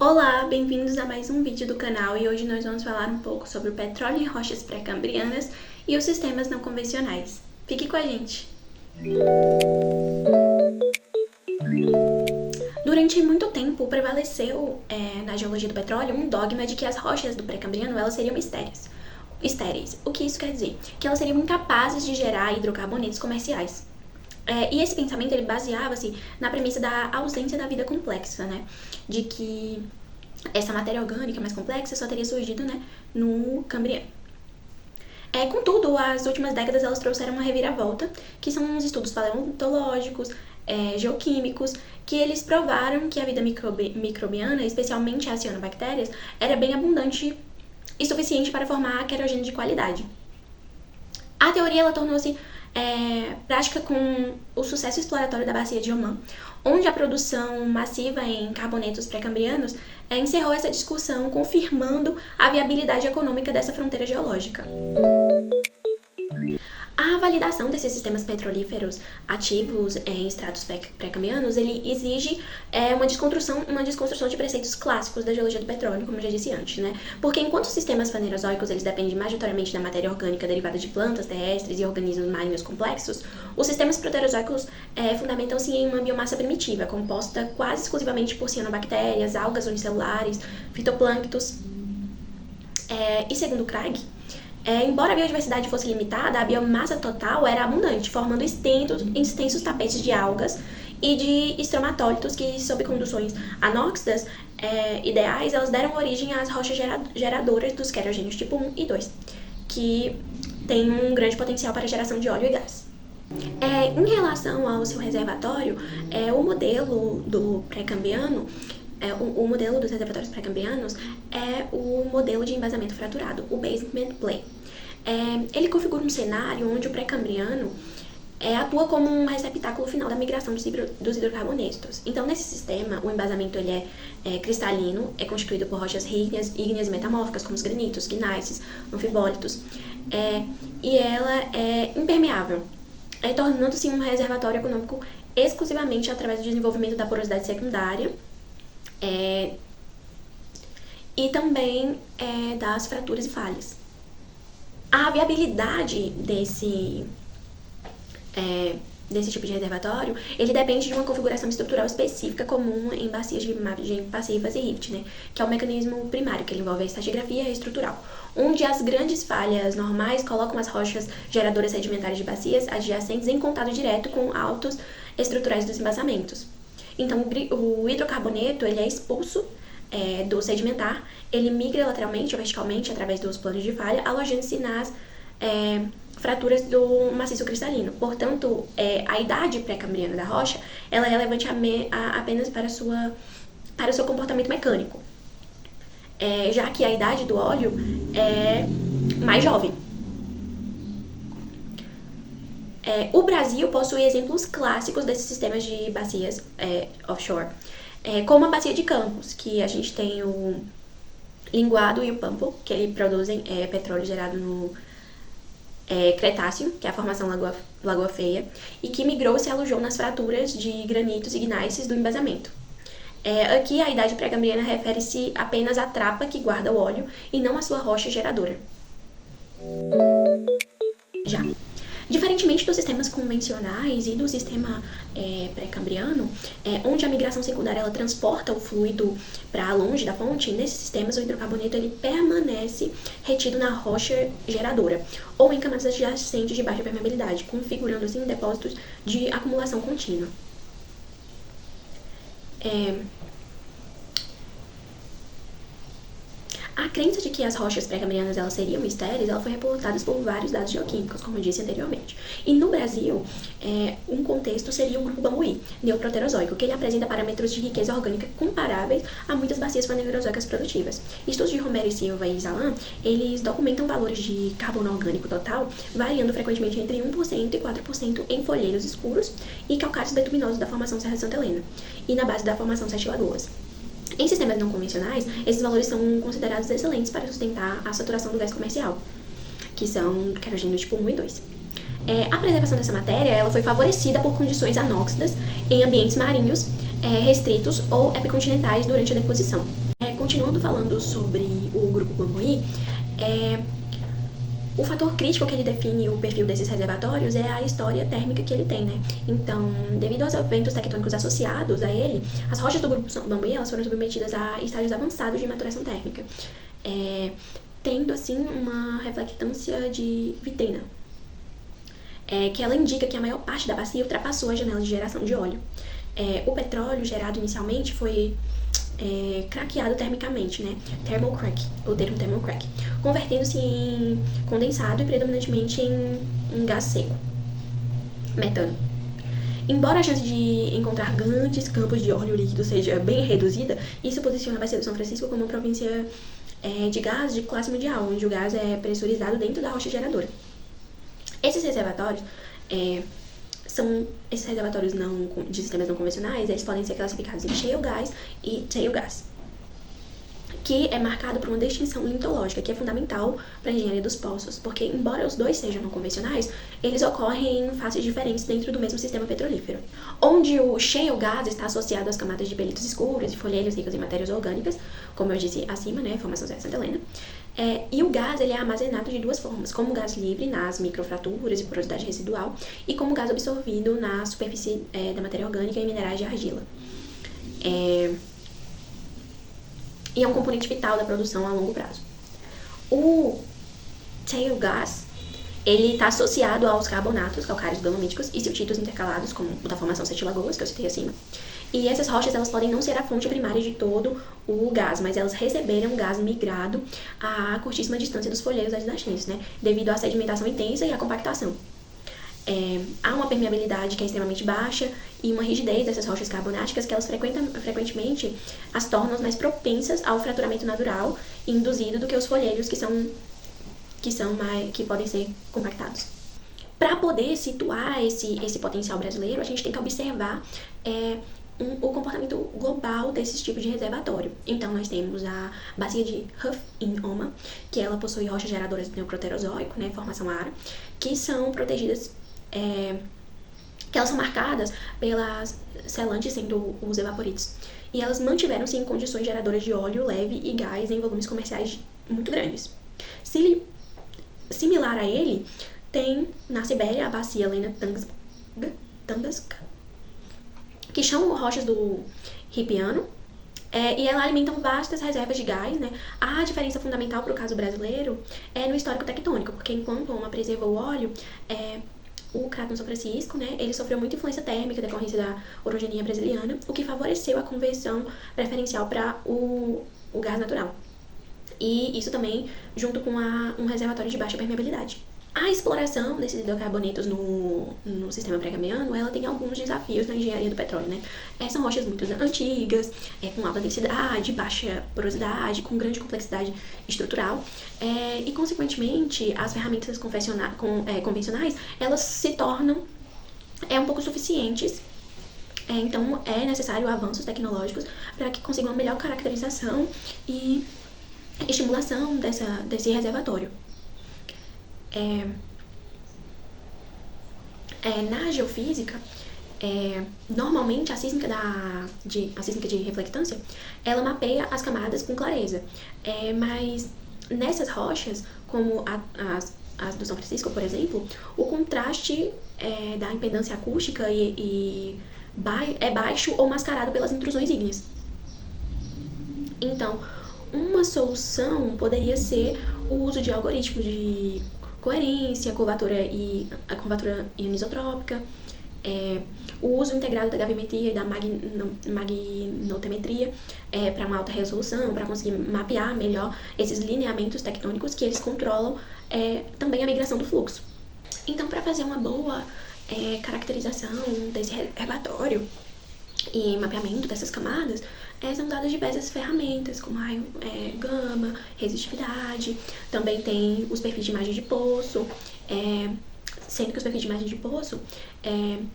Olá, bem-vindos a mais um vídeo do canal e hoje nós vamos falar um pouco sobre o petróleo em rochas pré-cambrianas e os sistemas não convencionais. Fique com a gente! Durante muito tempo prevaleceu na geologia do petróleo um dogma de que as rochas do pré-cambriano elas seriam estéreis. O que isso quer dizer? Que elas seriam incapazes de gerar hidrocarbonetos comerciais. E esse pensamento ele baseava-se na premissa da ausência da vida complexa, né? De que essa matéria orgânica mais complexa só teria surgido, né, no Cambriano. Contudo, as últimas décadas elas trouxeram uma reviravolta, que são os estudos paleontológicos, geoquímicos, que eles provaram que a vida microbiana, especialmente as cianobactérias, era bem abundante e suficiente para formar querogênio de qualidade. A teoria ela tornou-se prática com o sucesso exploratório da bacia de Oman, onde a produção massiva em carbonetos pré-cambrianos encerrou essa discussão, confirmando a viabilidade econômica dessa fronteira geológica. A validação desses sistemas petrolíferos ativos em estratos pré-cambrianos, ele exige uma desconstrução de preceitos clássicos da geologia do petróleo, como eu já disse antes, né? Porque enquanto os sistemas fanerozoicos eles dependem majoritariamente da matéria orgânica derivada de plantas, terrestres e organismos marinhos complexos, os sistemas proterozoicos fundamentam-se em uma biomassa primitiva, composta quase exclusivamente por cianobactérias, algas unicelulares, fitoplânctons. E segundo Craig, embora a biodiversidade fosse limitada, a biomassa total era abundante, formando extensos tapetes de algas e de estromatólitos que, sob conduções anóxidas ideais, elas deram origem às rochas geradoras dos querogênios tipo 1 e 2, que têm um grande potencial para a geração de óleo e gás. Em relação ao seu reservatório, o modelo do pré-cambriano o modelo dos reservatórios pré-cambrianos é o modelo de embasamento fraturado, o basement plane. Ele configura um cenário onde o pré-cambriano atua como um receptáculo final da migração dos hidrocarbonetos. Então, nesse sistema, o embasamento ele é cristalino, é constituído por rochas ígneas e metamórficas, como os granitos, gnáisses, anfibólitos, e ela é impermeável, tornando-se um reservatório econômico exclusivamente através do desenvolvimento da porosidade secundária, e também das fraturas e falhas. A viabilidade desse tipo de reservatório, ele depende de uma configuração estrutural específica comum em bacias de margem passivas e rift, né, que é o mecanismo primário, que ele envolve a estratigrafia estrutural, onde as grandes falhas normais colocam as rochas geradoras sedimentares de bacias adjacentes em contato direto com altos estruturais dos embasamentos. Então, o hidrocarboneto ele é expulso do sedimentar, ele migra lateralmente ou verticalmente através dos planos de falha, alojando-se nas fraturas do maciço cristalino. Portanto, a idade pré-cambriana da rocha ela é relevante apenas para o seu comportamento mecânico, já que a idade do óleo é mais jovem. O Brasil possui exemplos clássicos desses sistemas de bacias offshore, como a bacia de Campos, que a gente tem o Linguado e o Pampo, que eles produzem petróleo gerado no Cretáceo, que é a formação Lagoa Feia, e que migrou e se alojou nas fraturas de granitos e gnáisses do embasamento. Aqui a idade pré-cambriana refere-se apenas à trapa que guarda o óleo e não à sua rocha geradora. Diferentemente dos sistemas convencionais e do sistema pré-cambriano, onde a migração secundária ela transporta o fluido para longe da fonte, nesses sistemas o hidrocarboneto ele permanece retido na rocha geradora ou em camadas adjacentes de baixa permeabilidade, configurando assim depósitos de acumulação contínua. A crença de que as rochas pré-cambrianas elas seriam estéreis, ela foi reportada por vários dados geoquímicos, como eu disse anteriormente. E no Brasil, um contexto seria o grupo Bambuí, neoproterozoico, que ele apresenta parâmetros de riqueza orgânica comparáveis a muitas bacias fanerozoicas produtivas. Estudos de Romero e Silva e Zalan, eles documentam valores de carbono orgânico total, variando frequentemente entre 1% e 4% em folheiros escuros e calcários betuminosos da formação Serra de Santa Helena, e na base da formação Sete Lagoas. Em sistemas não convencionais, esses valores são considerados excelentes para sustentar a saturação do gás comercial, que são querogênios tipo 1 e 2. A preservação dessa matéria ela foi favorecida por condições anóxidas em ambientes marinhos restritos ou epicontinentais durante a deposição. Continuando falando sobre o grupo Bambuí, o fator crítico que ele define o perfil desses reservatórios é a história térmica que ele tem, né? Então, devido aos eventos tectônicos associados a ele, as rochas do grupo Bambuí elas foram submetidas a estágios avançados de maturação térmica, tendo, assim, uma reflectância de vitrina, que ela indica que a maior parte da bacia ultrapassou a janela de geração de óleo. O petróleo gerado inicialmente foi craqueado termicamente, né? Thermal crack, o termo thermal crack, convertendo-se em condensado e predominantemente em gás seco, metano. Embora a chance de encontrar grandes campos de óleo líquido seja bem reduzida, isso posiciona a Bacia do São Francisco como uma província de gás de classe mundial, onde o gás é pressurizado dentro da rocha geradora. Esses reservatórios esses reservatórios de sistemas não convencionais, eles podem ser classificados em shale gas e tail gas, que é marcado por uma distinção lintológica, que é fundamental para a engenharia dos poços, porque, embora os dois sejam não convencionais, eles ocorrem em fases diferentes dentro do mesmo sistema petrolífero. Onde o shale gas está associado às camadas de pelitos escuros e folhelhos ricos em matérias orgânicas, como eu disse acima, né, formação Serra Santa Helena, e o gás ele é armazenado de duas formas, como gás livre nas microfraturas e porosidade residual, e como gás absorvido na superfície da matéria orgânica e minerais de argila. E é um componente vital da produção a longo prazo. O tail gas, ele está associado aos carbonatos calcários dolomíticos e siltídeos intercalados, como o da formação Sete Lagoas, que eu citei acima. E essas rochas, elas podem não ser a fonte primária de todo o gás, mas elas receberam gás migrado a curtíssima distância dos folheiros adjacentes, né? Devido à sedimentação intensa e à compactação. Há uma permeabilidade que é extremamente baixa e uma rigidez dessas rochas carbonáticas que elas frequentemente as tornam mais propensas ao fraturamento natural e induzido do que os folheiros que podem ser compactados. Para poder situar esse potencial brasileiro, a gente tem que observar o comportamento global desses tipos de reservatório. Então, nós temos a bacia de Huff em Oma, que ela possui rochas geradoras do Neoproterozoico, né, formação Ara, que são protegidas, que elas são marcadas pelas selantes, sendo os evaporitos. E elas mantiveram-se em condições geradoras de óleo leve e gás em volumes comerciais muito grandes. Similar a ele, tem na Sibéria a bacia Lena Tambsk, que são rochas do Ripiano, e ela alimentam vastas reservas de gás, né? A diferença fundamental para o caso brasileiro é no histórico tectônico, porque enquanto Oma preservou o óleo, o Craton São Francisco, né, ele sofreu muita influência térmica decorrência da orogenia brasiliana, o que favoreceu a conversão preferencial para o gás natural. E isso também junto com um reservatório de baixa permeabilidade. A exploração desses hidrocarbonetos no sistema precambriano, ela tem alguns desafios na engenharia do petróleo, né? São rochas muito antigas, com alta densidade, baixa porosidade, com grande complexidade estrutural, e, consequentemente, as ferramentas convencionais, elas se tornam um pouco suficientes. Então, é necessário avanços tecnológicos para que consigam uma melhor caracterização e estimulação desse reservatório. Na geofísica, normalmente a sísmica de reflectância, ela mapeia as camadas com clareza, mas nessas rochas, como as do São Francisco, por exemplo, o contraste da impedância acústica é baixo ou mascarado pelas intrusões ígneas. Então, uma solução poderia ser o uso de algoritmos de coerência, a curvatura ionisotrópica, o uso integrado da gravimetria e da magnetometria para uma alta resolução, para conseguir mapear melhor esses lineamentos tectônicos que eles controlam também a migração do fluxo. Então, para fazer uma boa caracterização desse reservatório e mapeamento dessas camadas, são dadas diversas ferramentas, como raio gama, resistividade, também tem os perfis de imagem de poço, sendo que os perfis de imagem de poço,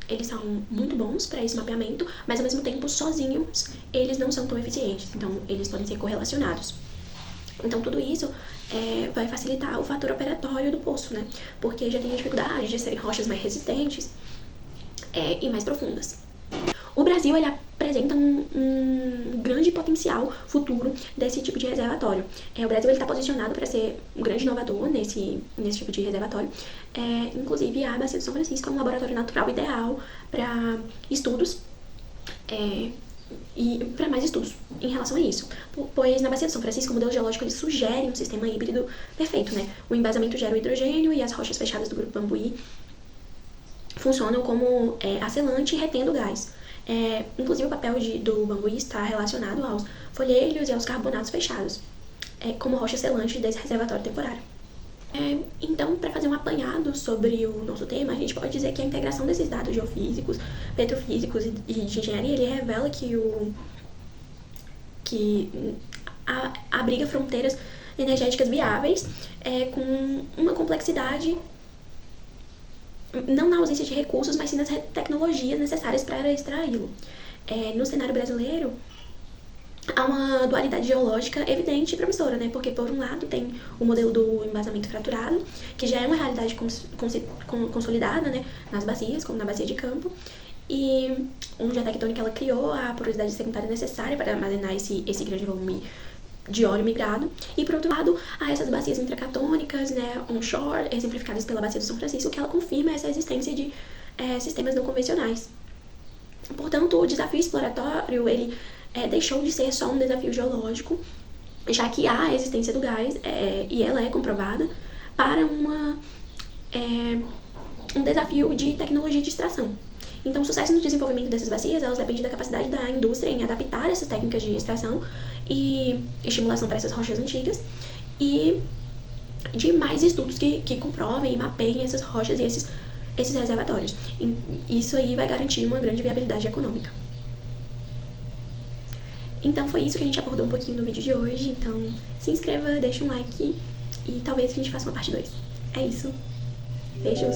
eles são muito bons para esse mapeamento, mas ao mesmo tempo, sozinhos, eles não são tão eficientes, então eles podem ser correlacionados. Então, tudo isso vai facilitar o fator operatório do poço, né? Porque já tem a dificuldade de serem rochas mais resistentes e mais profundas. O Brasil, ele apresenta um grande potencial futuro desse tipo de reservatório. O Brasil está posicionado para ser um grande inovador nesse tipo de reservatório. Inclusive, a Bacia do São Francisco é um laboratório natural ideal para estudos e para mais estudos em relação a isso, pois na Bacia do São Francisco o modelo geológico ele sugere um sistema híbrido perfeito, né? O embasamento gera o hidrogênio e as rochas fechadas do grupo Bambuí funcionam como acelante retendo gás. Inclusive o papel do bambuí está relacionado aos folheiros e aos carbonatos fechados, como rocha selante desse reservatório temporário. Então, para fazer um apanhado sobre o nosso tema, a gente pode dizer que a integração desses dados geofísicos, petrofísicos e de engenharia, ele revela que abriga fronteiras energéticas viáveis com uma complexidade, não na ausência de recursos, mas sim nas tecnologias necessárias para extraí-lo. No cenário brasileiro, há uma dualidade geológica evidente e promissora, né? Porque, por um lado, tem o modelo do embasamento fraturado, que já é uma realidade consolidada, né? Nas bacias, como na bacia de Campo, e onde a tectônica ela criou a porosidade secundária necessária para armazenar esse grande volume de óleo migrado. E, por outro lado, há essas bacias intracatônicas, né? Onshore, exemplificadas pela Bacia do São Francisco, que ela confirma essa existência de sistemas não convencionais. Portanto, o desafio exploratório, ele deixou de ser só um desafio geológico, já que há a existência do gás, e ela é comprovada, para um desafio de tecnologia de extração. Então, o sucesso no desenvolvimento dessas bacias, elas depende da capacidade da indústria em adaptar essas técnicas de extração e estimulação para essas rochas antigas, e de mais estudos que comprovem e mapeiem essas rochas e esses reservatórios. Isso aí vai garantir uma grande viabilidade econômica. Então foi isso que a gente abordou um pouquinho no vídeo de hoje. Então se inscreva, deixa um like e talvez a gente faça uma parte 2. É isso. Beijos!